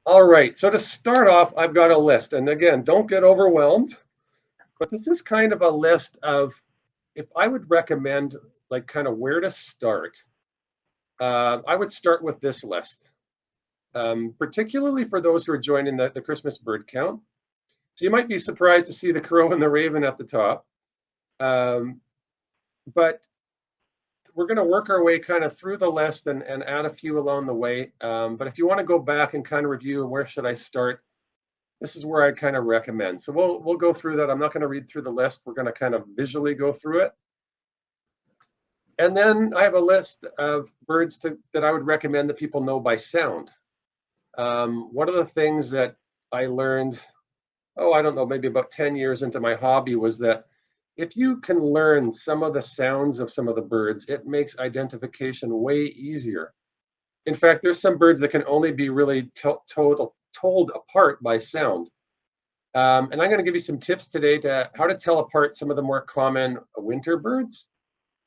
All right, so to start off, I've got a list. And again, don't get overwhelmed, but this is kind of a list of if I would recommend like kind of where to start. I would start with this list, particularly for those who are joining the Christmas bird count. So you might be surprised to see the crow and the raven at the top. Um, but we're going to work our way kind of through the list and add a few along the way. But if you want to go back and kind of review where should I start, this is where I kind of recommend. So we'll go through that. I'm not going to read through the list. We're going to kind of visually go through it. And then I have a list of birds that I would recommend that people know by sound. One of the things that I learned, I don't know, maybe about 10 years into my hobby was that if you can learn some of the sounds of some of the birds, it makes identification way easier. In fact, there's some birds that can only be really told apart by sound. And I'm going to give you some tips today to how to tell apart some of the more common winter birds.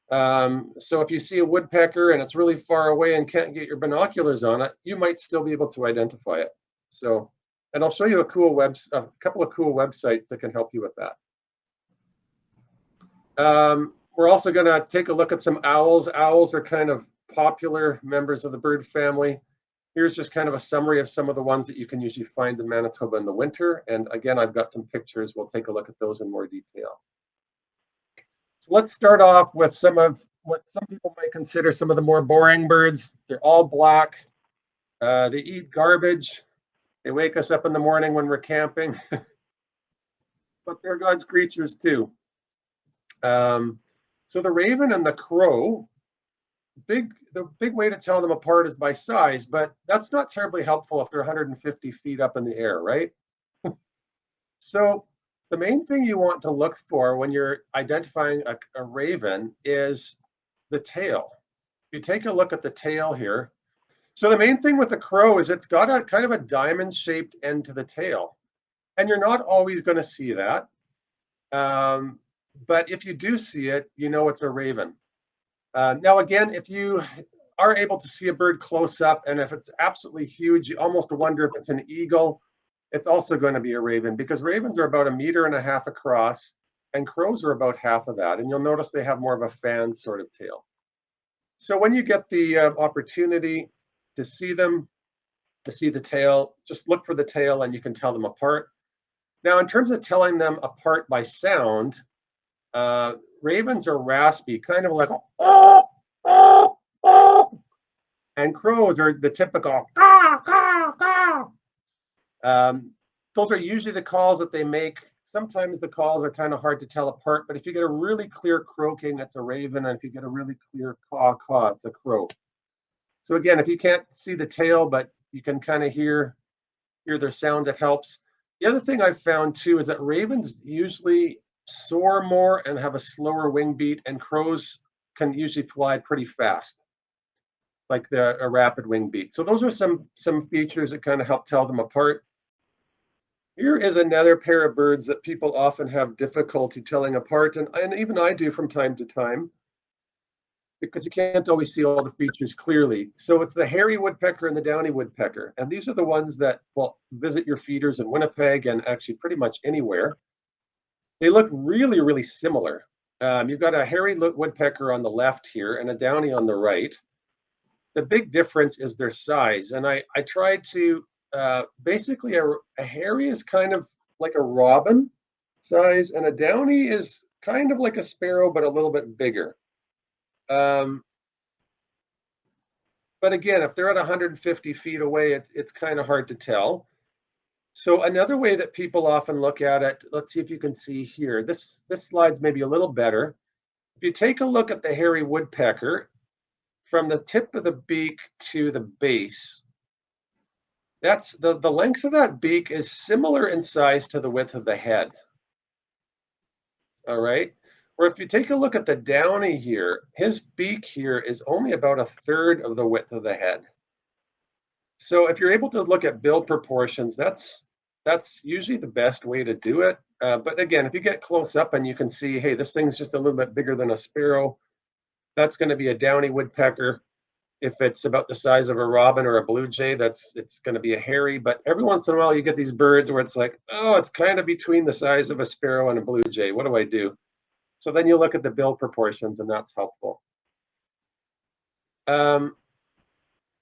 So if you see a woodpecker and it's really far away and can't get your binoculars on it, you might still be able to identify it. So, and I'll show you a couple of cool websites that can help you with that. We're also going to take a look at some owls. Owls are kind of popular members of the bird family. Here's just kind of a summary of some of the ones that you can usually find in Manitoba in the winter. And again, I've got some pictures. We'll take a look at those in more detail. So let's start off with some of what some people might consider some of the more boring birds. They're all black. They eat garbage. They wake us up in the morning when we're camping, but they're God's creatures too. So the raven and the crow, the big way to tell them apart is by size, but that's not terribly helpful if they're 150 feet up in the air, right? So the main thing you want to look for when you're identifying a raven is the tail. If you take a look at the tail here, so the main thing with the crow is it's got a kind of a diamond-shaped end to the tail, and you're not always going to see that. But if you do see it, you know it's a raven. Now, again, if you are able to see a bird close up, and if it's absolutely huge, you almost wonder if it's an eagle. It's also going to be a raven because ravens are about 1.5 meters across, and crows are about half of that. And you'll notice they have more of a fan sort of tail. So when you get the opportunity to see them, to see the tail, just look for the tail and you can tell them apart. Now, in terms of telling them apart by sound, ravens are raspy, kind of like a, oh, oh, oh, and crows are the typical caw, caw, caw. Those are usually the calls that they make. Sometimes the calls are kind of hard to tell apart, but if you get a really clear croaking, it's a raven, and if you get a really clear caw, caw, it's a crow. So again, if you can't see the tail, but you can kind of hear their sound, that helps. The other thing I've found too is that ravens usually soar more and have a slower wing beat, and crows can usually fly pretty fast, like a rapid wing beat. So those are some features that kind of help tell them apart. Here is another pair of birds that people often have difficulty telling apart, and even I do from time to time, because you can't always see all the features clearly. So it's the hairy woodpecker and the downy woodpecker. And these are the ones that will visit your feeders in Winnipeg and actually pretty much anywhere. They look really, really similar. You've got a hairy woodpecker on the left here and a downy on the right. The big difference is their size. And I tried to, basically a hairy is kind of like a robin size, and a downy is kind of like a sparrow, but a little bit bigger. Um, but again, if they're at 150 feet away, it's kind of hard to tell. So another way that people often look at it, let's see if you can see here. This slide's maybe a little better. If you take a look at the hairy woodpecker, from the tip of the beak to the base, that's the length of that beak is similar in size to the width of the head. All right. Or if you take a look at the downy here, his beak here is only about 1/3 of the width of the head. So if you're able to look at build proportions, that's usually the best way to do it. But again, if you get close up and you can see, hey, this thing's just a little bit bigger than a sparrow, that's going to be a downy woodpecker. If it's about the size of a robin or a blue jay, it's going to be a hairy. But every once in a while, you get these birds where it's like, oh, it's kind of between the size of a sparrow and a blue jay. What do I do? So then you look at the bill proportions, and that's helpful.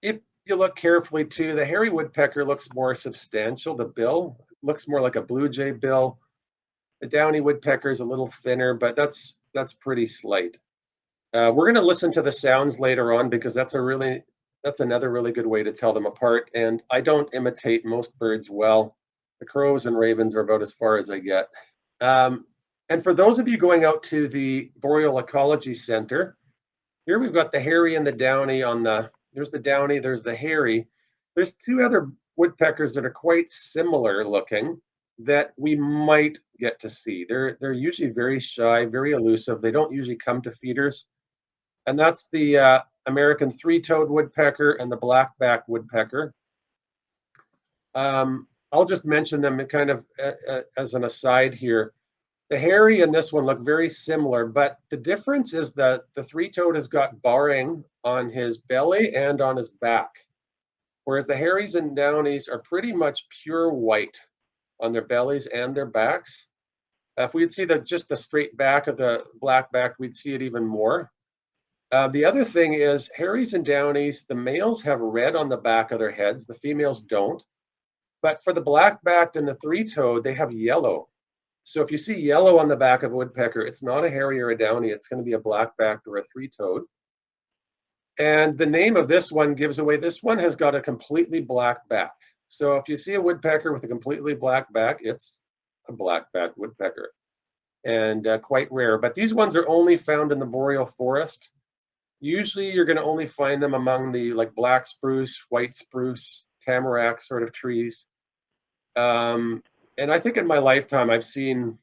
If you look carefully too, the hairy woodpecker looks more substantial. The bill looks more like a blue jay bill. The downy woodpecker is a little thinner, but that's pretty slight. We're going to listen to the sounds later on because that's another really good way to tell them apart. And I don't imitate most birds well. The crows and ravens are about as far as I get. And for those of you going out to the Boreal Ecology Center, here we've got the hairy and the downy there's the downy, there's the hairy. There's two other woodpeckers that are quite similar looking that we might get to see. They're usually very shy, very elusive. They don't usually come to feeders. And that's the American three-toed woodpecker and the black-backed woodpecker. I'll just mention them kind of as an aside here. The hairy and this one look very similar, but the difference is that the three-toed has got barring on his belly and on his back, whereas the hairies and downies are pretty much pure white on their bellies and their backs. If we'd see just the straight back of the black-backed, we'd see it even more. The other thing is hairies and downies, the males have red on the back of their heads, the females don't. But for the black-backed and the three-toed, they have yellow. So if you see yellow on the back of a woodpecker, it's not a hairy or a downy, it's going to be a black-backed or a three-toed. And the name of this one gives away, this one has got a completely black back. So if you see a woodpecker with a completely black back, it's a black-backed woodpecker. And quite rare. But these ones are only found in the boreal forest. Usually you're going to only find them among the like black spruce, white spruce, tamarack sort of trees. And I think in my lifetime I've seen,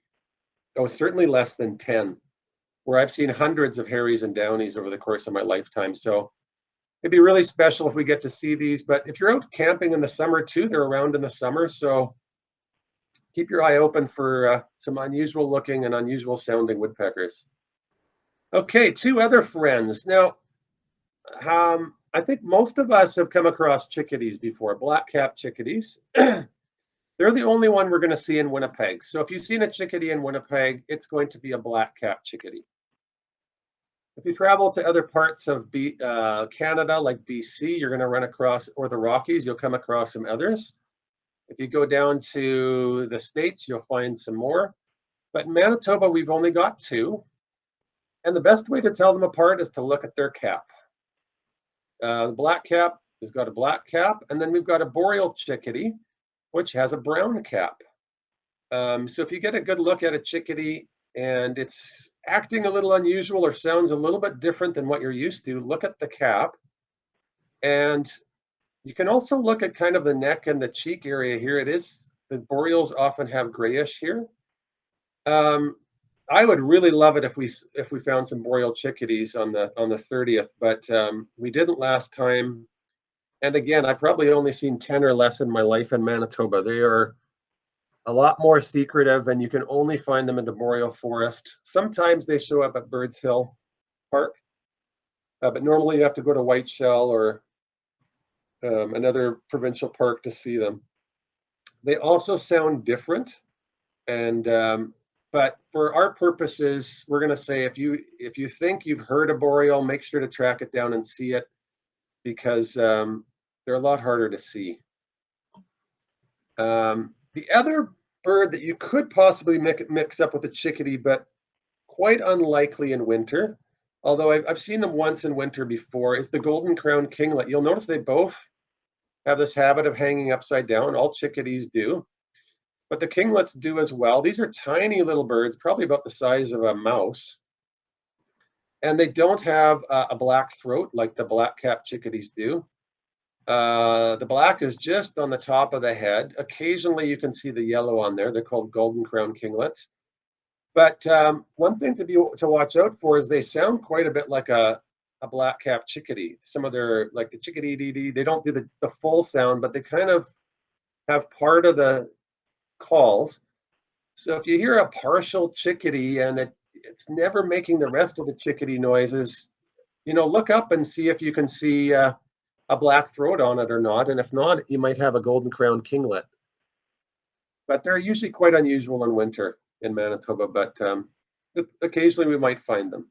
certainly less than 10, where I've seen hundreds of hairies and downies over the course of my lifetime. So it'd be really special if we get to see these. But if you're out camping in the summer too, they're around in the summer. So keep your eye open for some unusual looking and unusual sounding woodpeckers. Okay, two other friends. Now, I think most of us have come across chickadees before, black-capped chickadees. They're the only one we're going to see in Winnipeg. So if you've seen a chickadee in Winnipeg, it's going to be a black-capped chickadee. If you travel to other parts of Canada, like BC, you're going to run across, or the Rockies, you'll come across some others. If you go down to the States, you'll find some more. But in Manitoba, we've only got two. And the best way to tell them apart is to look at their cap. The black cap has got a black cap, and then we've got a boreal chickadee, which has a brown cap. So if you get a good look at a chickadee and it's acting a little unusual or sounds a little bit different than what you're used to, look at the cap. And you can also look at kind of the neck and the cheek area here. The boreals often have grayish here. I would really love it if we found some boreal chickadees on the 30th, but we didn't last time. And again, I've probably only seen 10 or less in my life in Manitoba. They are a lot more secretive, and you can only find them in the boreal forest. Sometimes they show up at Birds Hill Park, but normally you have to go to Whiteshell or another provincial park to see them. They also sound different, and but for our purposes, we're going to say if you think you've heard a boreal, make sure to track it down and see it, because they're a lot harder to see. The other bird that you could possibly mix up with a chickadee, but quite unlikely in winter, although I've seen them once in winter before, is the golden crowned kinglet. You'll notice they both have this habit of hanging upside down. All chickadees do. But the kinglets do as well. These are tiny little birds, probably about the size of a mouse. And they don't have a black throat like the black-capped chickadees do. The black is just on the top of the head. Occasionally you can see the yellow on there. They're called golden crown kinglets. But one thing to watch out for is they sound quite a bit like a black-capped chickadee. Some of their, like the chickadee, they don't do the full sound, but they kind of have part of the calls. So if you hear a partial chickadee and it's never making the rest of the chickadee noises, look up and see if you can see a black throat on it or not. And if not, you might have a golden crowned kinglet. But they're usually quite unusual in winter in Manitoba, but occasionally we might find them.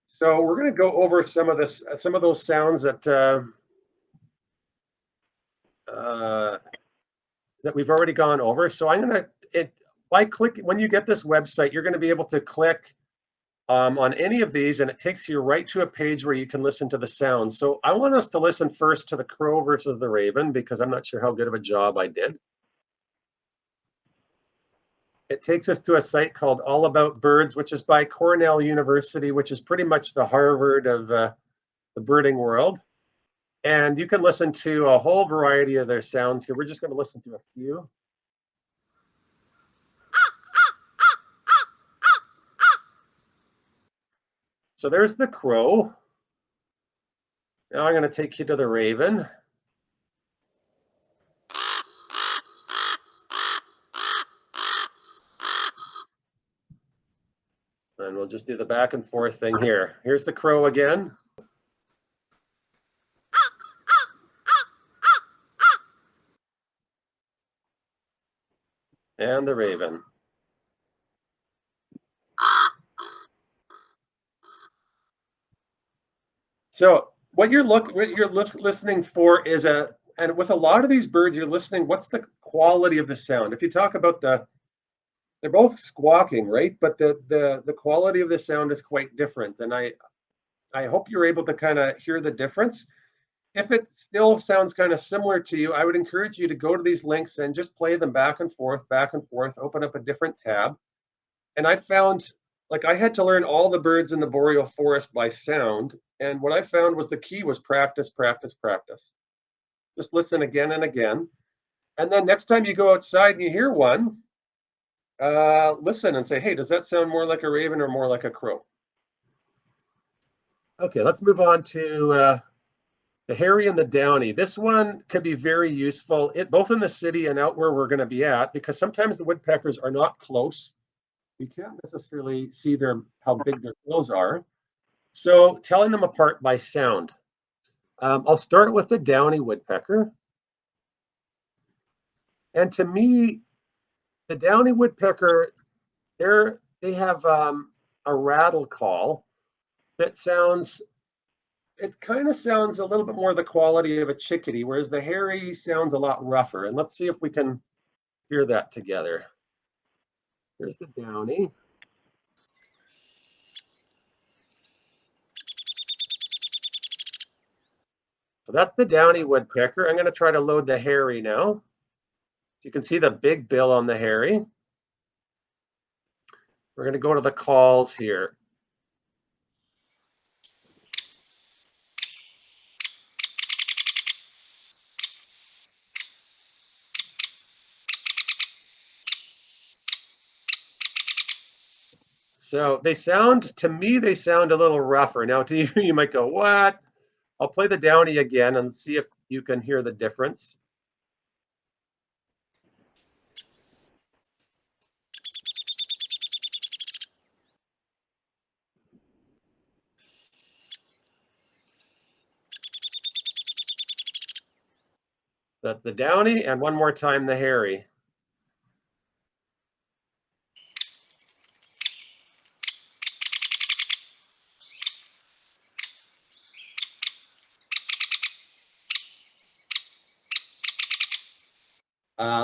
So we're going to go over some of those sounds that we've already gone over. So I'm going to, when you get this website, you're going to be able to click on any of these, and it takes you right to a page where you can listen to the sounds. So I want us to listen first to the crow versus the raven, because I'm not sure how good of a job I did. It takes us to a site called All About Birds, which is by Cornell University, which is pretty much the Harvard of the birding world. And you can listen to a whole variety of their sounds here. We're just going to listen to a few. So there's the crow. Now I'm going to take you to the raven. And we'll just do the back and forth thing here. Here's the crow again. And the raven. So what you're listening for is and with a lot of these birds, you're listening, what's the quality of the sound? If you talk about they're both squawking, right? But the quality of the sound is quite different. And I hope you're able to kind of hear the difference. If it still sounds kind of similar to you, I would encourage you to go to these links and just play them back and forth, open up a different tab. And I found, like, I had to learn all the birds in the boreal forest by sound. And what I found was the key was practice, practice, practice. Just listen again and again. And then next time you go outside and you hear one, listen and say, hey, does that sound more like a raven or more like a crow? Okay, let's move on to the hairy and the downy. This one could be very useful, both in the city and out where we're going to be at, because sometimes the woodpeckers are not close. You can't necessarily see how big their quills are. So telling them apart by sound. I'll start with the downy woodpecker. And to me, the downy woodpecker, they have a rattle call that kind of sounds a little bit more the quality of a chickadee, whereas the hairy sounds a lot rougher. And let's see if we can hear that together. Here's the downy. So that's the downy woodpecker. I'm going to try to load the hairy now. You can see the big bill on the hairy. We're going to go to the calls here. So to me, they sound a little rougher. Now to you, you might go, what? I'll play the downy again and see if you can hear the difference. That's the downy, and one more time the hairy.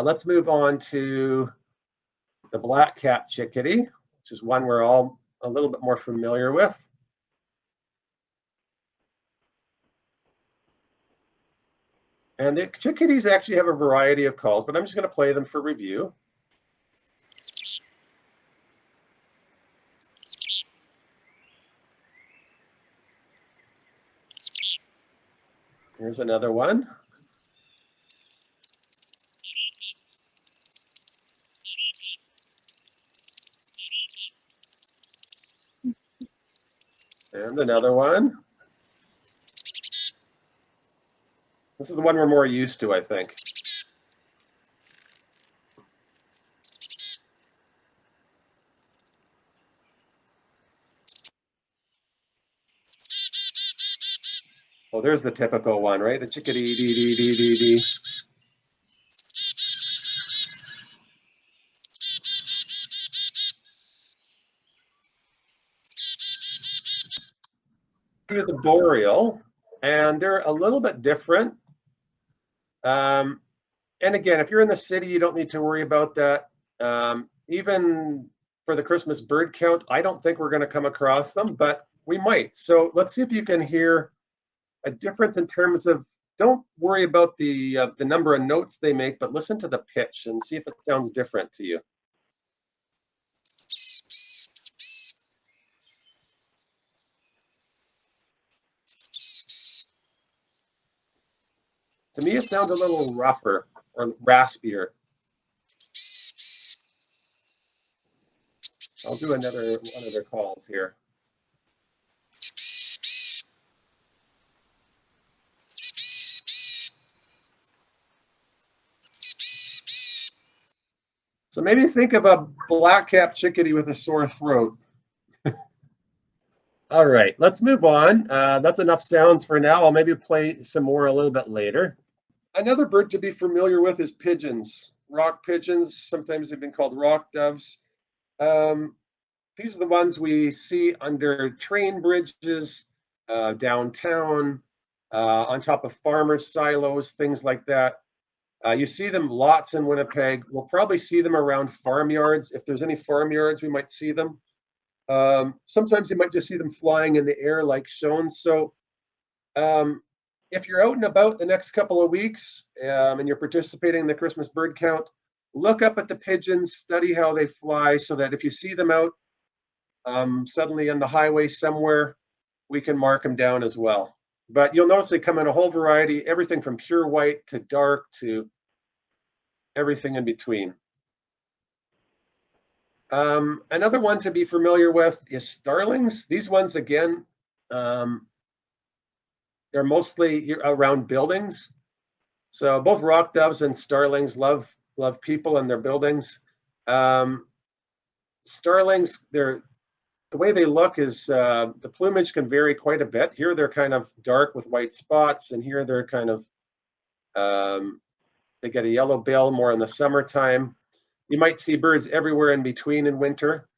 Let's move on to the black-capped chickadee, which is one we're all a little bit more familiar with. And the chickadees actually have a variety of calls, but I'm just going to play them for review. Here's another one. And another one. This is the one we're more used to, I think. Oh, there's the typical one, right? The chickadee, dee, dee, dee, dee, dee. The boreal, and they're a little bit different. And again, if you're in the city, you don't need to worry about that. Even for the Christmas bird count, I don't think we're going to come across them, but we might. So let's see if you can hear a difference in terms of. Don't worry about the number of notes they make, but listen to the pitch and see if it sounds different to you. To me, it sounds a little rougher or raspier. I'll do another one of their calls here. So maybe think of a black-capped chickadee with a sore throat. All right, let's move on. That's enough sounds for now. I'll maybe play some more a little bit later. Another bird to be familiar with is pigeons. Rock pigeons, sometimes they've been called rock doves. These are the ones we see under train bridges, downtown, on top of farmers' silos, things like that. You see them lots in Winnipeg. We'll probably see them around farmyards. If there's any farmyards, we might see them. Sometimes you might just see them flying in the air like shown. So um, if you're out and about the next couple of weeks and you're participating in the Christmas bird count, look up at the pigeons, study how they fly so that if you see them out suddenly on the highway somewhere, we can mark them down as well. But you'll notice they come in a whole variety, everything from pure white to dark to everything in between. Another one to be familiar with is starlings. These ones, again, they're mostly around buildings. So both rock doves and starlings love people in their buildings. Starlings, the way they look is the plumage can vary quite a bit. Here they're kind of dark with white spots, and here they're kind of they get a yellow bill more in the summertime. You might see birds everywhere in between in winter.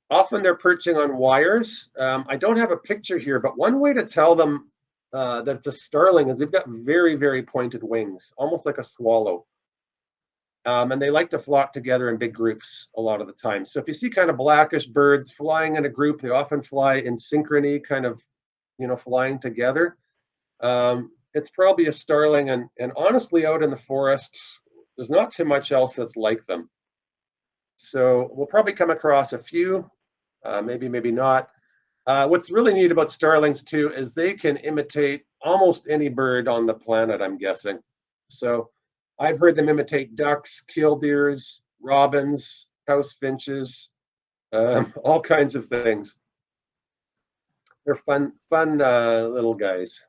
Often they're perching on wires. I don't have a picture here, but one way to tell them that it's a starling is they've got very, very pointed wings, almost like a swallow. And they like to flock together in big groups a lot of the time. So if you see kind of blackish birds flying in a group, they often fly in synchrony, kind of, flying together. It's probably a starling. And honestly, out in the forest, there's not too much else that's like them. So we'll probably come across a few, maybe not. What's really neat about starlings too is they can imitate almost any bird on the planet, I'm guessing. So I've heard them imitate ducks, killdeers, robins, house finches, all kinds of things. They're fun little guys.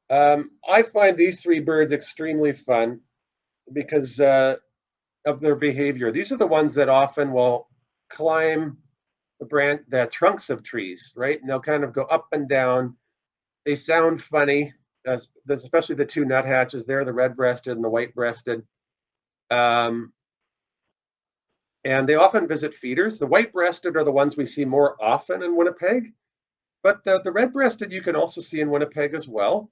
I find these three birds extremely fun because of their behavior. These are the ones that often will climb the trunks of trees, right? And they'll kind of go up and down. They sound funny, especially the two nuthatches there, the red-breasted and the white-breasted. And they often visit feeders. The white-breasted are the ones we see more often in Winnipeg, but the red-breasted you can also see in Winnipeg as well.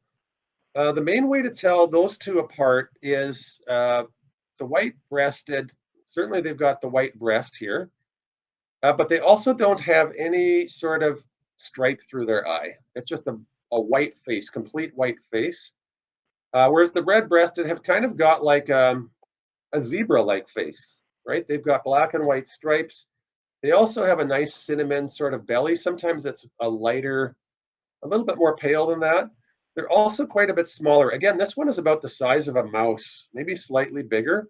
The main way to tell those two apart is the white-breasted. Certainly, they've got the white breast here. But they also don't have any sort of stripe through their eye. It's just a white face, complete white face. Whereas the red-breasted have kind of got like a zebra-like face, right? They've got black and white stripes. They also have a nice cinnamon sort of belly. Sometimes it's a lighter, a little bit more pale than that. They're also quite a bit smaller. Again, this one is about the size of a mouse, maybe slightly bigger,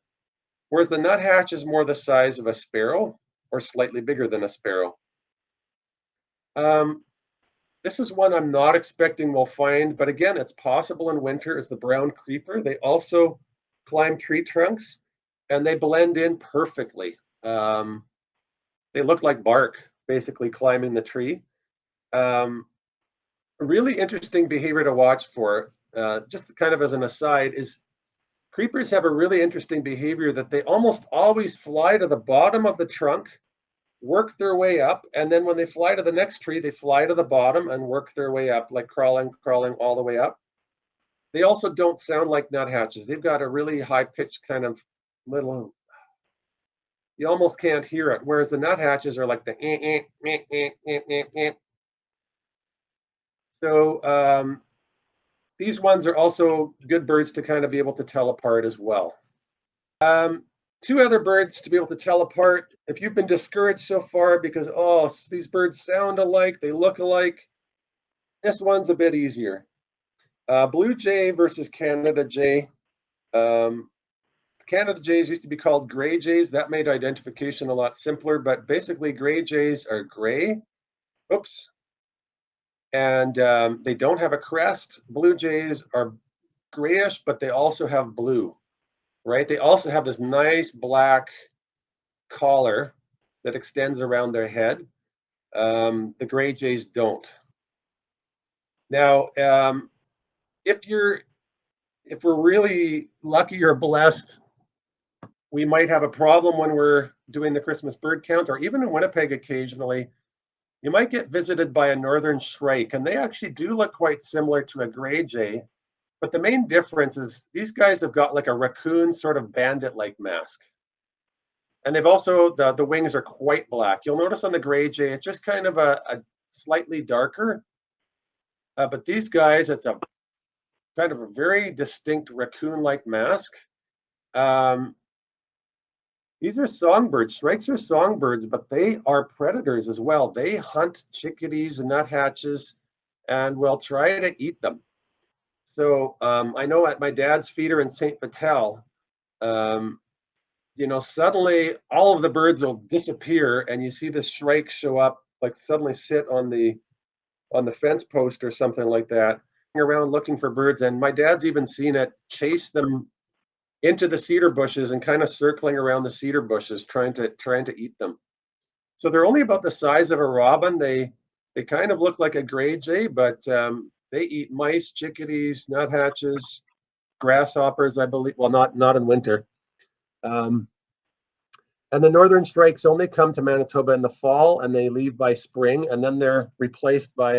whereas the nuthatch is more the size of a sparrow or slightly bigger than a sparrow. This is one I'm not expecting we'll find, but again, it's possible in winter, is the brown creeper. They also climb tree trunks, and they blend in perfectly. They look like bark, basically climbing the tree. A really interesting behavior to watch for, just kind of as an aside, is creepers have a really interesting behavior that they almost always fly to the bottom of the trunk, work their way up, and then when they fly to the next tree, they fly to the bottom and work their way up, like crawling, crawling all the way up. They also don't sound like nuthatches. They've got a really high pitched kind of little, you almost can't hear it. Whereas the nuthatches are like the So these ones are also good birds to kind of be able to tell apart as well. Um, two other birds to be able to tell apart. If you've been discouraged so far because, oh, these birds sound alike, they look alike, this one's a bit easier. Blue jay versus Canada jay. Um, Canada jays used to be called gray jays. That made identification a lot simpler, but basically, gray jays are gray. Oops. And they don't have a crest. Blue jays are grayish, but they also have blue, right? They also have this nice black collar that extends around their head. The gray jays don't. Now, if you're if we're really lucky or blessed, we might have a problem when we're doing the Christmas bird count, or even in Winnipeg occasionally. You might get visited by a northern shrike, and they actually do look quite similar to a gray jay. But the main difference is these guys have got like a raccoon sort of bandit-like mask. And they've also, the wings are quite black. You'll notice on the gray jay, it's just kind of a slightly darker. But these guys, it's a kind of a very distinct raccoon-like mask. Um, these are songbirds. Shrikes are songbirds, but they are predators as well. They hunt chickadees and nuthatches and will try to eat them. So I know at my dad's feeder in St. Vital, um, suddenly all of the birds will disappear, and you see the shrike show up, like suddenly sit on the fence post or something like that, around looking for birds. And my dad's even seen it chase them into the cedar bushes and kind of circling around the cedar bushes, trying to eat them. So they're only about the size of a robin. They kind of look like a gray jay, but they eat mice, chickadees, nuthatches, grasshoppers, I believe. Well, not in winter. Um, and the northern shrikes only come to Manitoba in the fall, and they leave by spring, and then they're replaced by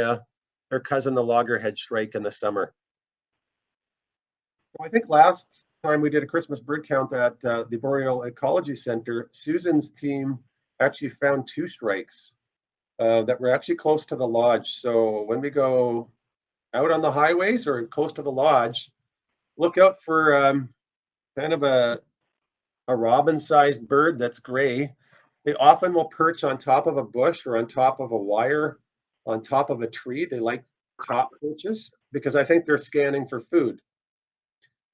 their cousin, the loggerhead shrike, in the summer. So I think last time we did a Christmas bird count at the Boreal Ecology Center, Susan's team actually found two shrikes that were actually close to the lodge. So when we go out on the highways or close to the lodge, look out for kind of a robin-sized bird that's gray. They often will perch on top of a bush or on top of a wire, on top of a tree. They like top perches because I think they're scanning for food.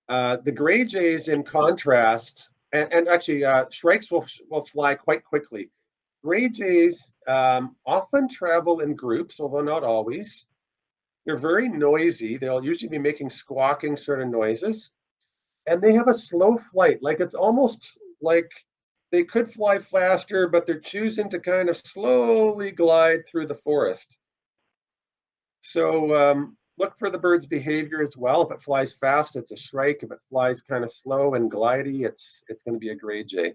The gray jays, in contrast, and actually shrikes will fly quite quickly. Gray jays often travel in groups, although not always. They're very noisy. They'll usually be making squawking sort of noises, and they have a slow flight. Like it's almost like they could fly faster, but they're choosing to kind of slowly glide through the forest. So look for the bird's behavior as well. If it flies fast, it's a shrike. If it flies kind of slow and glidey, it's going to be a gray jay.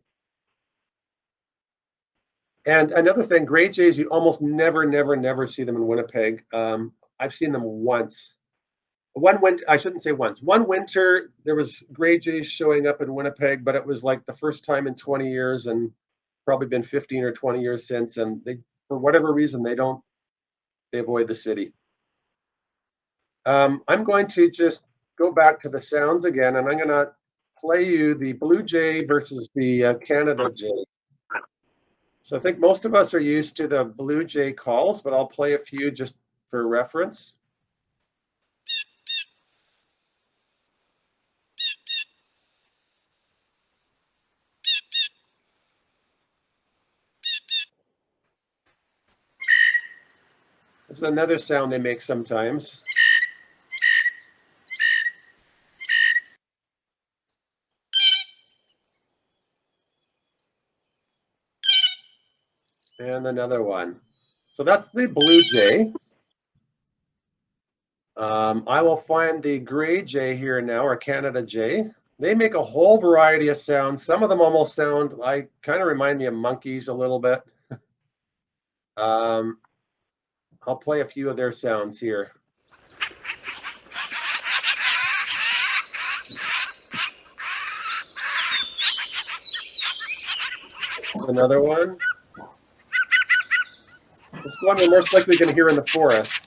And another thing, gray jays, you almost never see them in Winnipeg. I've seen them once. One winter, I shouldn't say once. One winter, there was gray jays showing up in Winnipeg, but it was like the first time in 20 years, and probably been 15 or 20 years since. And they, for whatever reason, they avoid the city. I'm going to just go back to the sounds again, and I'm going to play you the blue jay versus the Canada jay. So I think most of us are used to the blue jay calls, but I'll play a few just for reference. This is another sound they make sometimes. And another one. So that's the blue jay. I will find the gray jay here now, or Canada jay. They make a whole variety of sounds. Some of them almost sound like, kind of remind me of monkeys a little bit. Um, I'll play a few of their sounds here. Here's another one. This is one we're most likely going to hear in the forest.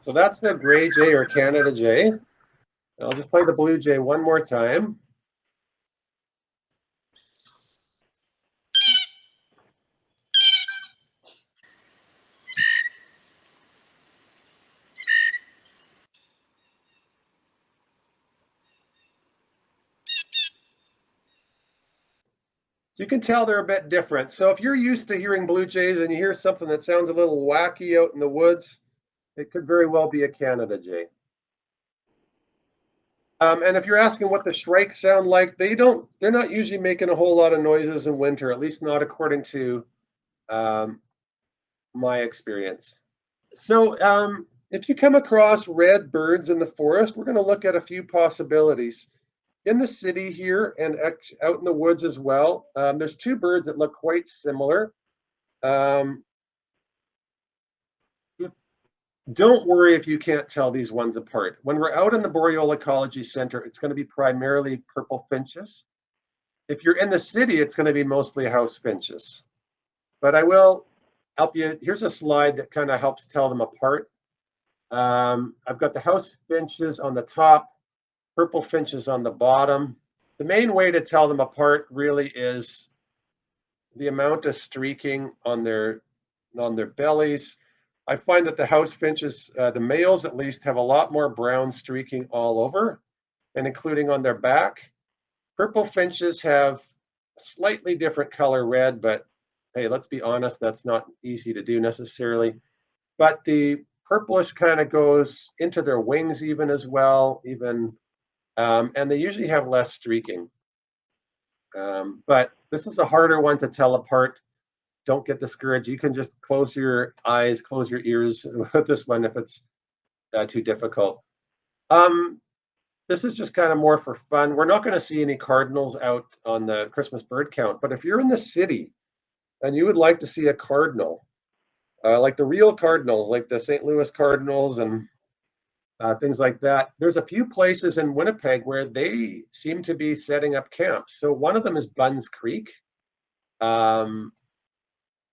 So that's the gray jay or Canada jay. I'll just play the blue jay one more time. So you can tell they're a bit different. So if you're used to hearing blue jays and you hear something that sounds a little wacky out in the woods, it could very well be a Canada jay. And if you're asking what the shrikes sound like, they're not usually making a whole lot of noises in winter, at least not according to my experience. So if you come across red birds in the forest, we're going to look at a few possibilities. In the city here and out in the woods as well, there's two birds that look quite similar. Um, don't worry if you can't tell these ones apart. When we're out in the Boreal Ecology Center, it's going to be primarily purple finches. If you're in the city, it's going to be mostly house finches. But I will help you. Here's a slide that kind of helps tell them apart. I've got the house finches on the top, purple finches on the bottom. The main way to tell them apart really is the amount of streaking on their bellies. I find that the house finches, the males at least, have a lot more brown streaking all over, and including on their back. Purple finches have a slightly different color red, but hey, let's be honest, that's not easy to do necessarily. But the purplish kind of goes into their wings even as well, and they usually have less streaking. But this is a harder one to tell apart. Don't get discouraged. You can just close your eyes, close your ears with this one if it's too difficult. This is just kind of more for fun. We're not going to see any cardinals out on the Christmas bird count, but if you're in the city and you would like to see a cardinal, like the real cardinals, like the St. Louis Cardinals and things like that, there's a few places in Winnipeg where they seem to be setting up camps. So one of them is Buns Creek.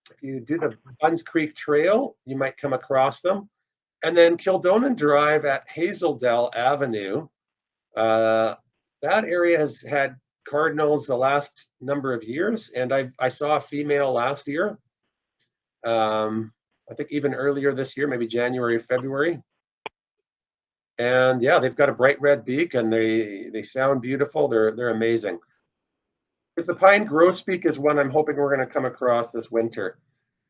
If you do the Buns Creek Trail, you might come across them. And then Kildonan Drive at Hazeldale Avenue. That area has had cardinals the last number of years, and I saw a female last year. I think even earlier this year, maybe January, February. And yeah, they've got a bright red beak, and they sound beautiful. They're amazing. The pine grosbeak is one I'm hoping we're going to come across this winter.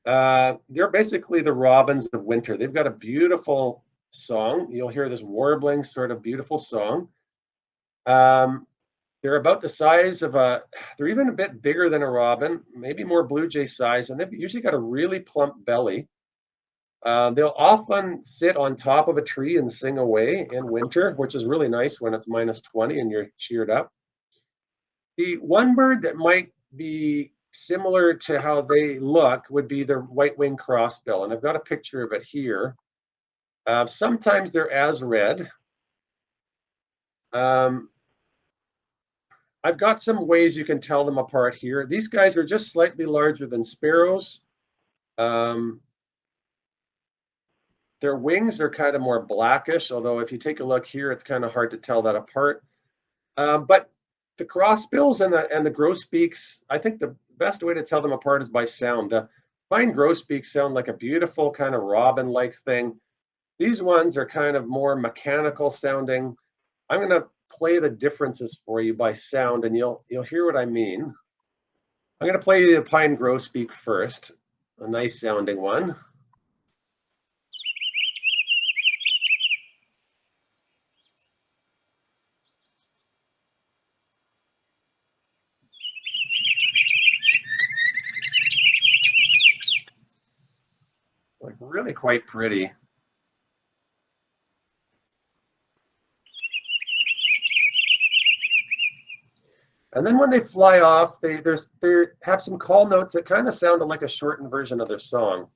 They're basically the robins of winter. They've got a beautiful song. You'll hear this warbling sort of beautiful song. They're about the size of they're even a bit bigger than a robin, maybe more blue jay size, and they've usually got a really plump belly. They'll often sit on top of a tree and sing away in winter, which is really nice when it's minus 20 and you're cheered up. The one bird that might be similar to how they look would be the white-winged crossbill, and I've got a picture of it here. Sometimes they're as red. I've got some ways you can tell them apart here. These guys are just slightly larger than sparrows. Their wings are kind of more blackish, although if you take a look here, it's kind of hard to tell that apart. But the crossbills and the grosbeaks, I think the best way to tell them apart is by sound. The fine grosbeaks sound like a beautiful kind of robin-like thing. These ones are kind of more mechanical sounding. I'm going to play the differences for you by sound, and you'll hear what I mean. I'm going to play the pine grosbeak first, a nice sounding one. Like really quite pretty. And then when they fly off, they have some call notes that kind of sound like a shortened version of their song.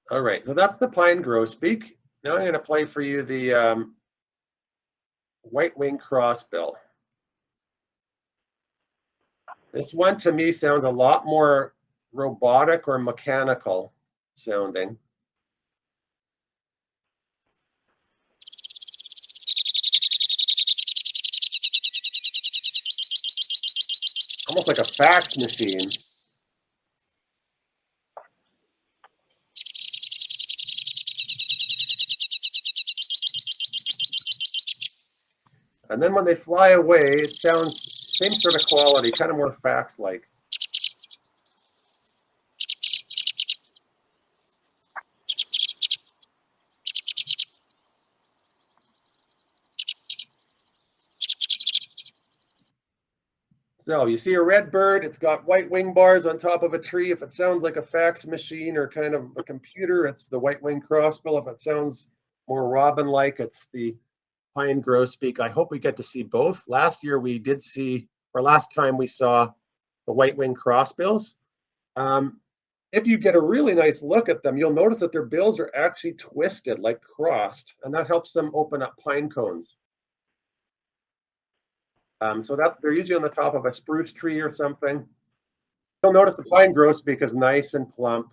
All right, so that's the pine grosbeak. Now I'm going to play for you the white-winged crossbill. This one to me sounds a lot more robotic or mechanical sounding. Almost like a fax machine. And then when they fly away, it sounds same sort of quality, kind of more fax-like. So you see a red bird, it's got white wing bars on top of a tree. If it sounds like a fax machine or kind of a computer, it's the white-winged crossbill. If it sounds more robin-like, it's the pine grosbeak. I hope we get to see both. Last year we did see, or last time we saw the white-winged crossbills. If you get a really nice look at them, you'll notice that their bills are actually twisted, like crossed, and that helps them open up pine cones. So that they're usually on the top of a spruce tree or something. You'll notice the pine grosbeak is nice and plump.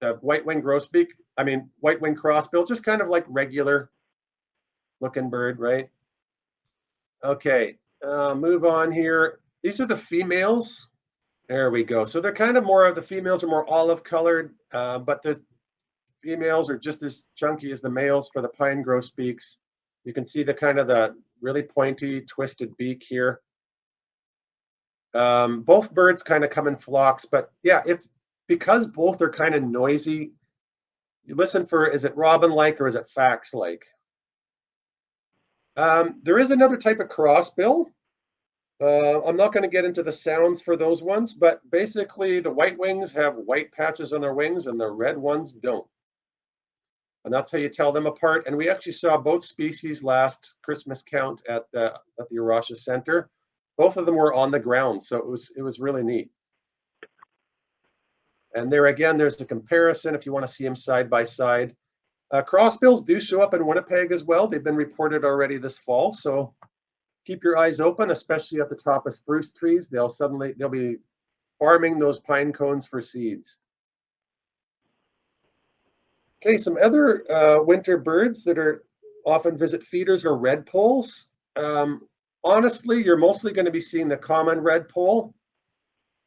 The white-winged crossbill, just kind of like regular looking bird, right? Okay, move on here. These are the females. There we go. So they're kind of the females are more olive colored, but the females are just as chunky as the males for the pine grosbeaks. You can see the really pointy, twisted beak here. Both birds kind of come in flocks, but yeah, because both are kind of noisy, you listen for, is it robin-like or is it fax-like? There is another type of crossbill. I'm not going to get into the sounds for those ones, but basically the white wings have white patches on their wings and the red ones don't. And that's how you tell them apart. And we actually saw both species last Christmas count at the Arasha Center. Both of them were on the ground, so it was really neat. And there again, there's a comparison if you want to see them side by side. Crossbills do show up in Winnipeg as well. They've been reported already this fall, so keep your eyes open, especially at the top of spruce trees. They'll be farming those pine cones for seeds. Okay, some other winter birds that are often visit feeders are redpolls. Honestly, you're mostly going to be seeing the common redpoll.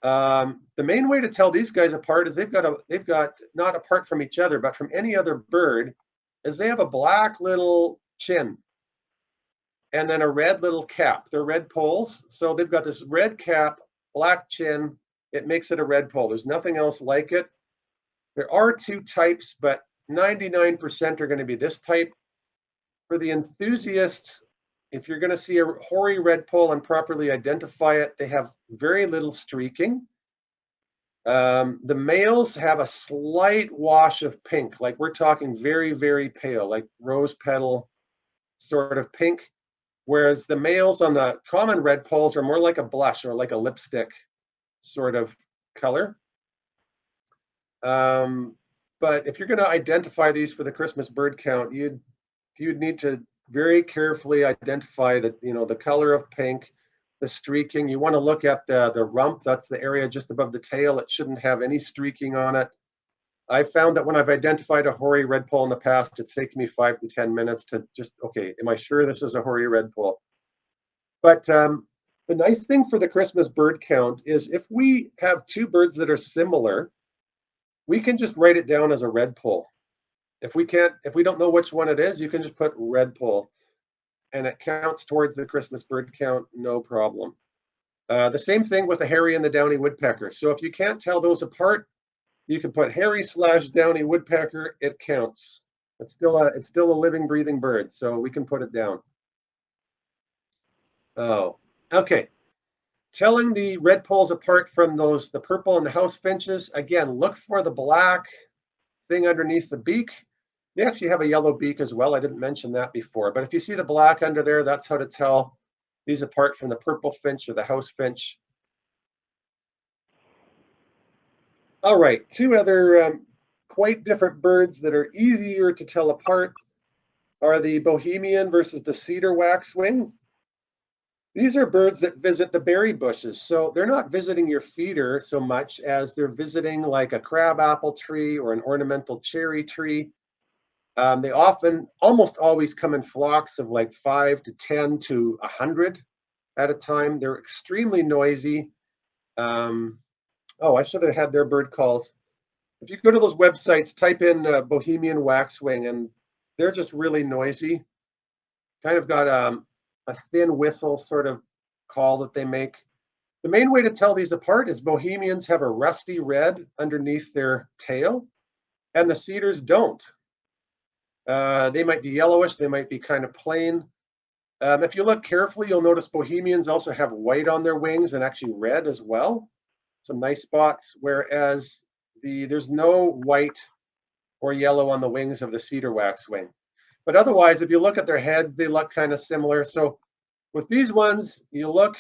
The main way to tell these guys apart is they've got not apart from each other, but from any other bird, is they have a black little chin and then a red little cap. They're redpolls, so they've got this red cap, black chin. It makes it a redpoll. There's nothing else like it. There are two types, but 99% are going to be this type. For the enthusiasts, if you're going to see a hoary redpoll and properly identify it, they have very little streaking. The males have a slight wash of pink, like we're talking very, very pale, like rose petal sort of pink, whereas the males on the common redpolls are more like a blush or like a lipstick sort of color. But if you're going to identify these for the Christmas bird count, you'd need to very carefully identify the color of pink, the streaking. You want to look at the rump. That's the area just above the tail. It shouldn't have any streaking on it. I found that when I've identified a hoary redpoll in the past, it's taken me 5 to 10 minutes to just, okay, am I sure this is a hoary redpoll? But the nice thing for the Christmas bird count is if we have two birds that are similar, we can just write it down as a redpoll. If we don't know which one it is, you can just put redpoll, and it counts towards the Christmas bird count, no problem. The same thing with the hairy and the downy woodpecker. So if you can't tell those apart, you can put hairy/downy woodpecker. It counts. It's still a living, breathing bird, so we can put it down. Oh, okay. Telling the redpolls apart from the purple and the house finches. Again, look for the black thing underneath the beak. They actually have a yellow beak as well. I didn't mention that before, but if you see the black under there, that's how to tell these apart from the purple finch or the house finch. All right, two other quite different birds that are easier to tell apart are the Bohemian versus the cedar waxwing. These are birds that visit the berry bushes. So they're not visiting your feeder so much as they're visiting like a crabapple tree or an ornamental cherry tree. They often, almost always come in flocks of like 5 to 10 to 100 at a time. They're extremely noisy. I should have had their bird calls. If you go to those websites, type in Bohemian waxwing, and they're just really noisy. Kind of got a thin whistle sort of call that they make. The main way to tell these apart is Bohemians have a rusty red underneath their tail, and the cedars don't. They might be yellowish, they might be kind of plain. If you look carefully, you'll notice Bohemians also have white on their wings and actually red as well. Some nice spots, whereas there's no white or yellow on the wings of the cedar waxwing. But otherwise, if you look at their heads, they look kind of similar. So with these ones, you look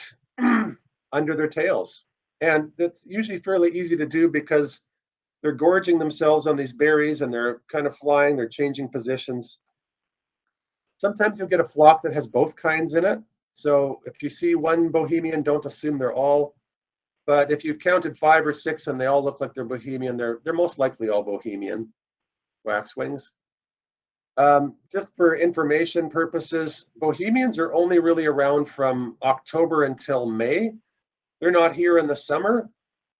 under their tails. And that's usually fairly easy to do because they're gorging themselves on these berries and they're kind of flying, they're changing positions. Sometimes you'll get a flock that has both kinds in it. So if you see one Bohemian, don't assume they're all. But if you've counted 5 or 6 and they all look like they're Bohemian, they're most likely all Bohemian waxwings. Just for information purposes, Bohemians are only really around from October until May. They're not here in the summer.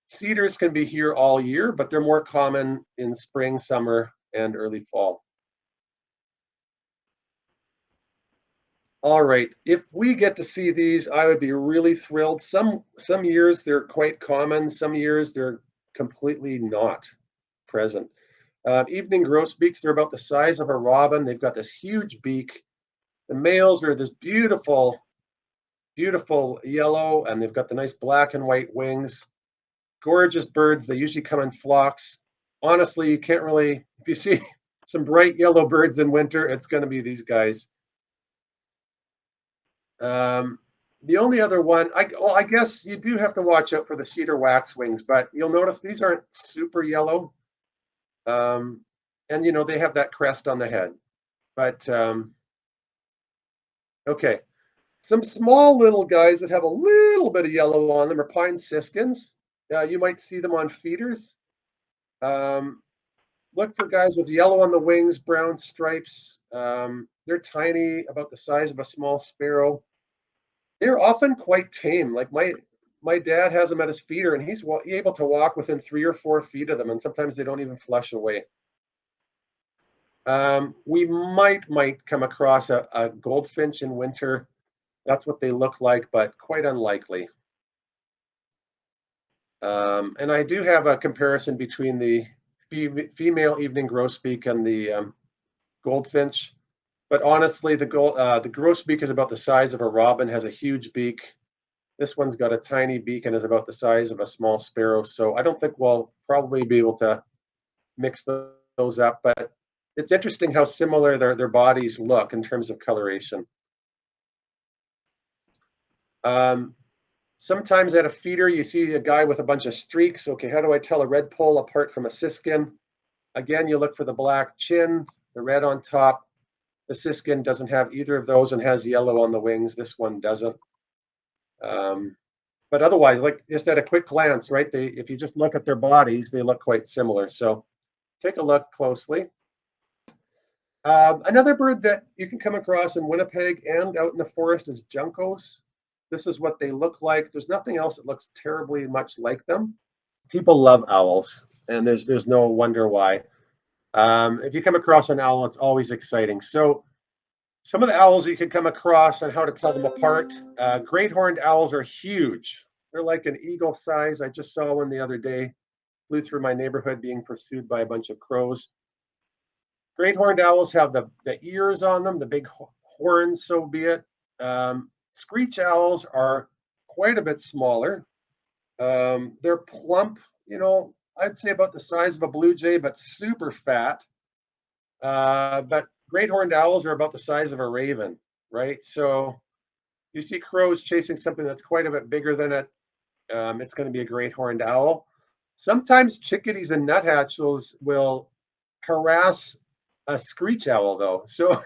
Cedars can be here all year, but they're more common in spring, summer, and early fall. All right, if we get to see these, I would be really thrilled. Some years they're quite common, some years they're completely not present. Evening grosbeaks, they're about the size of a robin. They've got this huge beak. The males are this beautiful, beautiful yellow, and they've got the nice black and white wings. Gorgeous birds. They usually come in flocks. Honestly, you can't really, if you see some bright yellow birds in winter, it's going to be these guys. The only other one, I guess you do have to watch out for the cedar waxwings, but you'll notice these aren't super yellow. And they have that crest on the head. But okay, some small little guys that have a little bit of yellow on them are pine siskins. You might see them on feeders. Look for guys with yellow on the wings, brown stripes. They're tiny, about the size of a small sparrow. They're often quite tame. Like my dad has them at his feeder, and he's able to walk within 3 or 4 feet of them, and sometimes they don't even flush away. We might come across a goldfinch in winter. That's what they look like, but quite unlikely. And I do have a comparison between the female evening grosbeak and the goldfinch. But honestly, the grosbeak is about the size of a robin, has a huge beak. This one's got a tiny beak and is about the size of a small sparrow. So I don't think we'll probably be able to mix those up. But it's interesting how similar their bodies look in terms of coloration. Sometimes at a feeder, you see a guy with a bunch of streaks. Okay, how do I tell a redpoll apart from a siskin? Again, you look for the black chin, the red on top. The siskin doesn't have either of those and has yellow on the wings. This one doesn't. But otherwise, like just at a quick glance, right? If you just look at their bodies, they look quite similar. So take a look closely. Another bird that you can come across in Winnipeg and out in the forest is juncos. This is what they look like. There's nothing else that looks terribly much like them. People love owls, and there's no wonder why. If you come across an owl, it's always exciting. So some of the owls you can come across and how to tell them apart. Great horned owls are huge. They're like an eagle size. I just saw one the other day. Flew through my neighborhood being pursued by a bunch of crows. Great horned owls have the ears on them, the big horns, so be it. Screech owls are quite a bit smaller. They're plump, I'd say about the size of a blue jay, but super fat. But great horned owls are about the size of a raven, right? So you see crows chasing something that's quite a bit bigger than it. It's going to be a great horned owl. Sometimes chickadees and nuthatches will harass a screech owl, though. So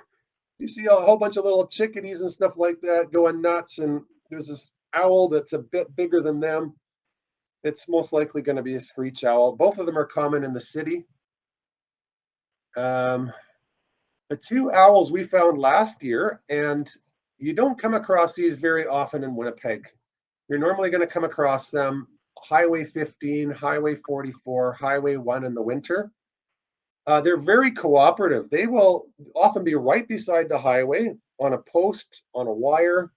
you see a whole bunch of little chickadees and stuff like that going nuts, and there's this owl that's a bit bigger than them. It's most likely going to be a screech owl. Both of them are common in the city. The two owls we found last year, and you don't come across these very often in Winnipeg. You're normally going to come across them Highway 15, Highway 44, Highway 1 in the winter. They're very cooperative. They will often be right beside the highway on a post, on a wire,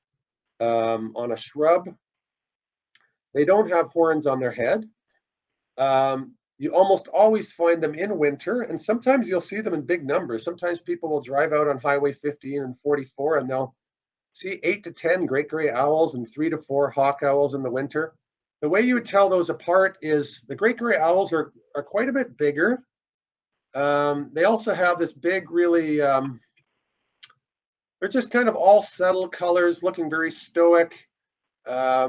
on a shrub. They don't have horns on their head. You almost always find them in winter, and sometimes you'll see them in big numbers. Sometimes people will drive out on Highway 15 and 44, and they'll see 8 to 10 great gray owls and 3 to 4 hawk owls in the winter. The way you would tell those apart is the great gray owls are quite a bit bigger. They also have this big, really, they're just kind of all subtle colors, looking very stoic. I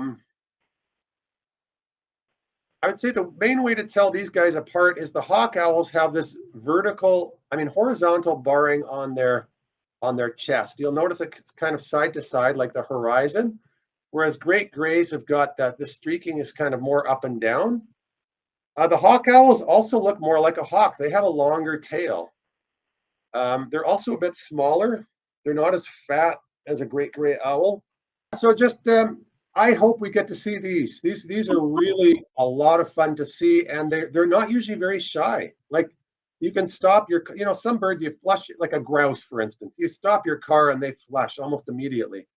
would say the main way to tell these guys apart is the hawk owls have this horizontal barring on their chest. You'll notice it's kind of side to side like the horizon, whereas great grays have got that the streaking is kind of more up and down. The hawk owls also look more like a hawk. They have a longer tail. They're also a bit smaller. They're not as fat as a great gray owl. So just I hope we get to see these. These are really a lot of fun to see, and they're not usually very shy. Like you can stop your, some birds you flush, like a grouse, for instance. You stop your car and they flush almost immediately,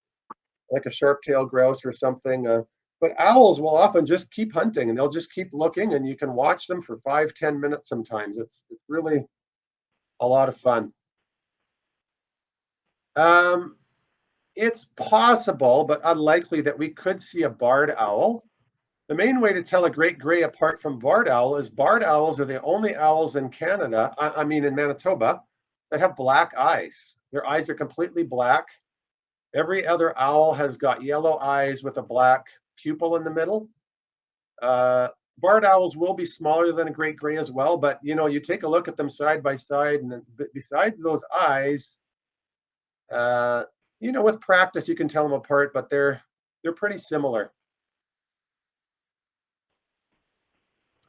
like a sharp-tailed grouse or something. But owls will often just keep hunting, and they'll just keep looking, and you can watch them for 5-10 minutes sometimes. It's really a lot of fun. It's possible, but unlikely, that we could see a barred owl. The main way to tell a great gray apart from barred owl is barred owls are the only owls in Canada, in Manitoba, that have black eyes. Their eyes are completely black. Every other owl has got yellow eyes with a black pupil in the middle. Barred owls will be smaller than a great gray as well, but you take a look at them side by side, and besides those eyes, with practice, you can tell them apart, but they're pretty similar.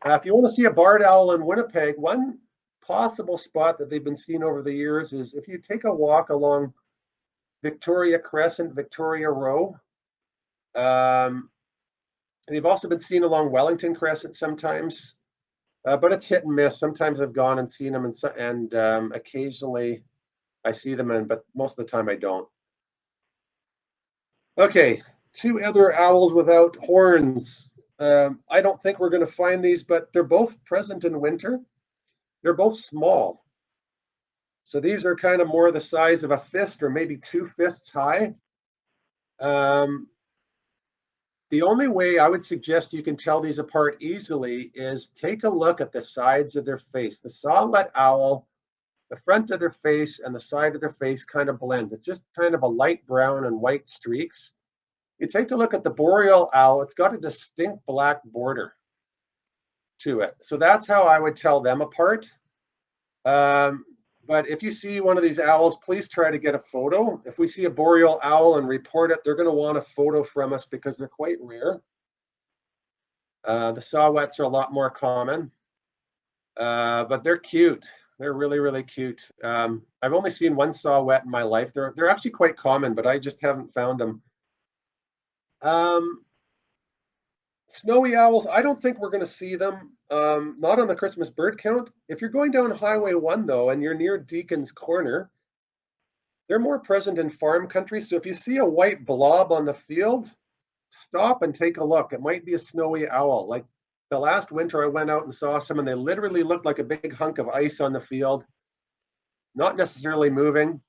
If you want to see a barred owl in Winnipeg, one possible spot that they've been seen over the years is if you take a walk along Victoria Crescent, Victoria Row. They've also been seen along Wellington Crescent sometimes, but it's hit and miss. Sometimes I've gone and seen them, and occasionally I see them, but most of the time I don't. Okay, two other owls without horns. I don't think we're going to find these, but they're both present in winter. They're both small. So these are kind of more the size of a fist or maybe 2 fists high. The only way I would suggest you can tell these apart easily is take a look at the sides of their face. The saw-whet owl, the front of their face and the side of their face kind of blends. It's just kind of a light brown and white streaks. You take a look at the boreal owl, it's got a distinct black border to it. So that's how I would tell them apart. But if you see one of these owls, please try to get a photo. If we see a boreal owl and report it, they're going to want a photo from us because they're quite rare. The saw-whets are a lot more common, but they're cute. They're really, really cute. I've only seen one saw-whet in my life. They're actually quite common, but I just haven't found them Um, Snowy owls, I don't think we're going to see them. Not on the Christmas bird count. If you're going down Highway 1, though, and you're near Deacon's Corner, they're more present in farm country. So if you see a white blob on the field, stop and take a look. It might be a snowy owl. Like the last winter, I went out and saw some, and they literally looked like a big hunk of ice on the field, not necessarily moving.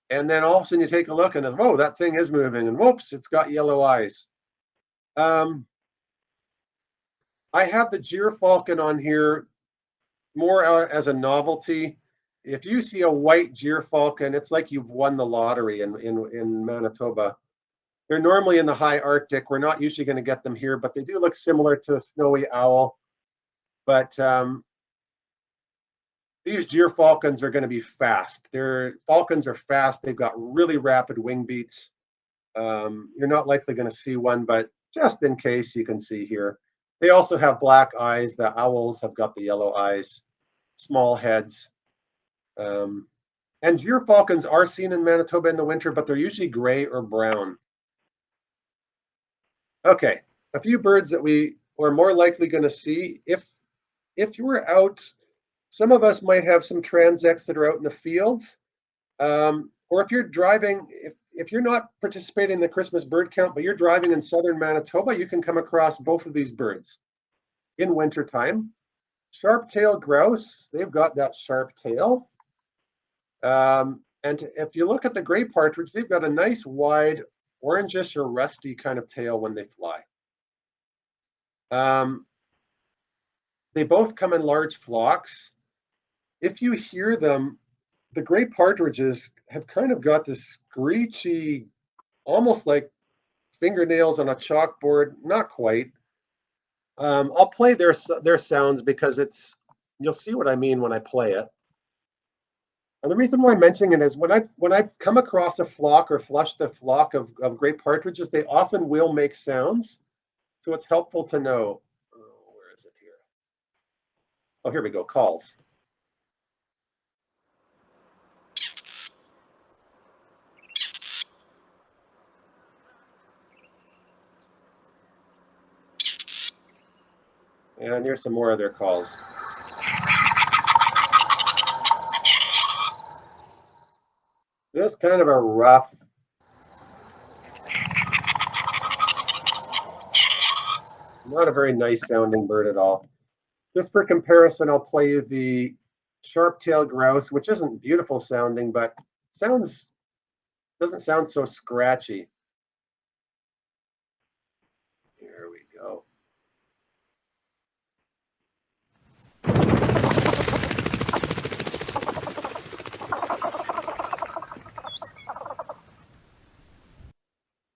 And then all of a sudden you take a look and, whoa, that thing is moving. And whoops, it's got yellow eyes. I have the gyrfalcon on here more as a novelty. If you see a white gyrfalcon, it's like you've won the lottery in Manitoba. They're normally in the high Arctic. We're not usually going to get them here, but they do look similar to a snowy owl. But these gyrfalcons are going to be fast. Falcons are fast. They've got really rapid wing beats. You're not likely going to see one, but just in case, you can see here. They also have black eyes. The owls have got the yellow eyes, small heads. And gyrfalcons are seen in Manitoba in the winter, but they're usually gray or brown. Okay, a few birds that we are more likely going to see. If you were out, some of us might have some transects that are out in the fields. Or if you're driving, if you're not participating in the Christmas bird count, but you're driving in southern Manitoba, you can come across both of these birds in wintertime. Sharp-tailed grouse, they've got that sharp tail. And if you look at the gray partridge, they've got a nice wide orangish or rusty kind of tail when they fly. They both come in large flocks. If you hear them, the gray partridges have kind of got this screechy, almost like fingernails on a chalkboard. Not quite. I'll play their sounds because you'll see what I mean when I play it. And the reason why I'm mentioning it is when I've come across a flock or flushed a flock of gray partridges, they often will make sounds. So it's helpful to know. Oh, where is it here? Oh, here we go. Calls. And here's some more of their calls. Just kind of a rough, not a very nice sounding bird at all. Just for comparison, I'll play you the sharp-tailed grouse, which isn't beautiful sounding, but doesn't sound so scratchy. Here we go.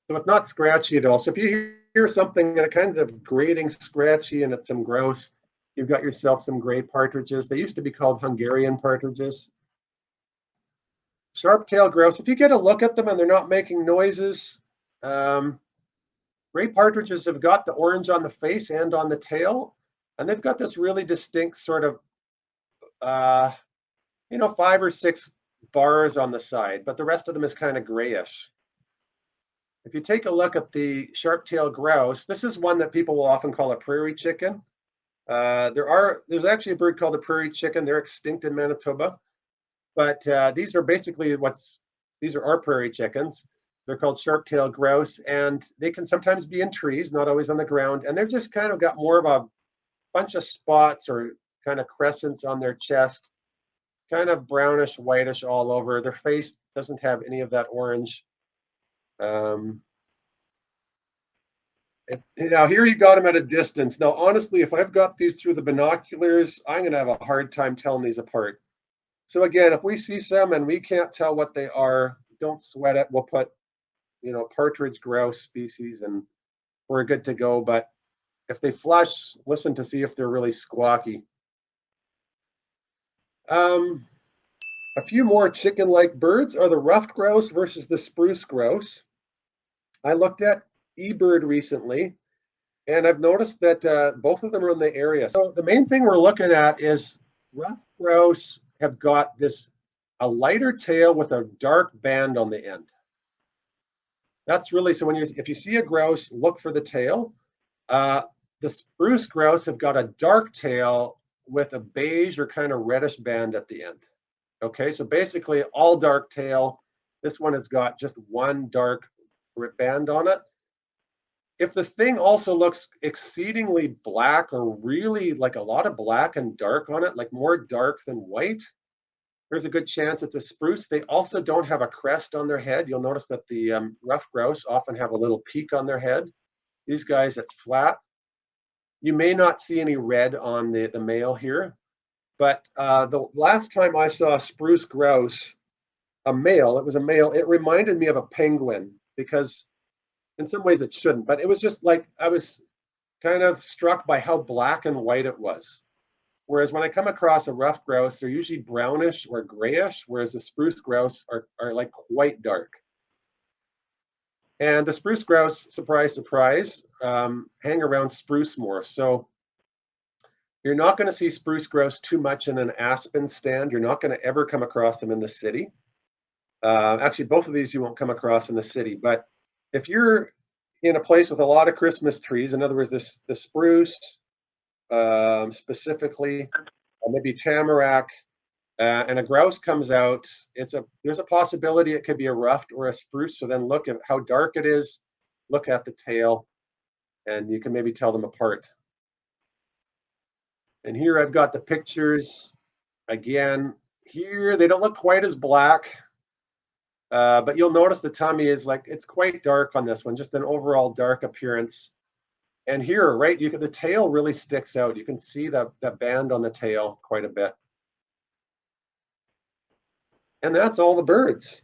So it's not scratchy at all. So if you hear something that kind of grating, scratchy, and it's some grouse, you've got yourself some gray partridges. They used to be called Hungarian partridges. Sharp-tailed grouse, if you get a look at them and they're not making noises, gray partridges have got the orange on the face and on the tail, and they've got this really distinct sort of, 5 or 6 bars on the side, but the rest of them is kind of grayish. If you take a look at the sharp-tailed grouse, this is one that people will often call a prairie chicken. There's actually a bird called the prairie chicken. They're extinct in Manitoba, but these are basically these are our prairie chickens. They're called sharp-tailed grouse, and they can sometimes be in trees, not always on the ground. And they've just kind of got more of a bunch of spots or kind of crescents on their chest, kind of brownish, whitish all over. Their face doesn't have any of that orange. Now here you got them at a distance. Now, honestly, if I've got these through the binoculars, I'm going to have a hard time telling these apart. So again, if we see some and we can't tell what they are, don't sweat it. We'll put, partridge grouse species and we're good to go. But if they flush, listen to see if they're really squawky. A few more chicken-like birds are the ruffed grouse versus the spruce grouse. I looked at eBird recently, and I've noticed that both of them are in the area. So the main thing we're looking at is ruffed grouse have got a lighter tail with a dark band on the end. That's really, so when if you see a grouse, look for the tail. The spruce grouse have got a dark tail with a beige or kind of reddish band at the end. Okay, so basically all dark tail. This one has got just one dark band on it. If the thing also looks exceedingly black or really like a lot of black and dark on it, like more dark than white, there's a good chance it's a spruce. They also don't have a crest on their head. You'll notice that the rough grouse often have a little peak on their head. These guys, it's flat. You may not see any red on the male here, but the last time I saw a spruce grouse, a male, it was a male, it reminded me of a penguin because in some ways it shouldn't, but it was just like I was kind of struck by how black and white it was. Whereas when I come across a rough grouse, they're usually brownish or grayish, whereas the spruce grouse are like quite dark. And the spruce grouse, surprise, surprise, hang around spruce more. So you're not going to see spruce grouse too much in an aspen stand. You're not going to ever come across them in the city. Actually, both of these you won't come across in the city. But if you're in a place with a lot of Christmas trees, in other words, the spruce specifically, maybe tamarack, and a grouse comes out, there's a possibility it could be a ruffed or a spruce. So then look at how dark it is, look at the tail, and you can maybe tell them apart. And here I've got the pictures. Again, here they don't look quite as black, but you'll notice the tummy is like, it's quite dark on this one, just an overall dark appearance. And here, right, the tail really sticks out. You can see that band on the tail quite a bit. And that's all the birds.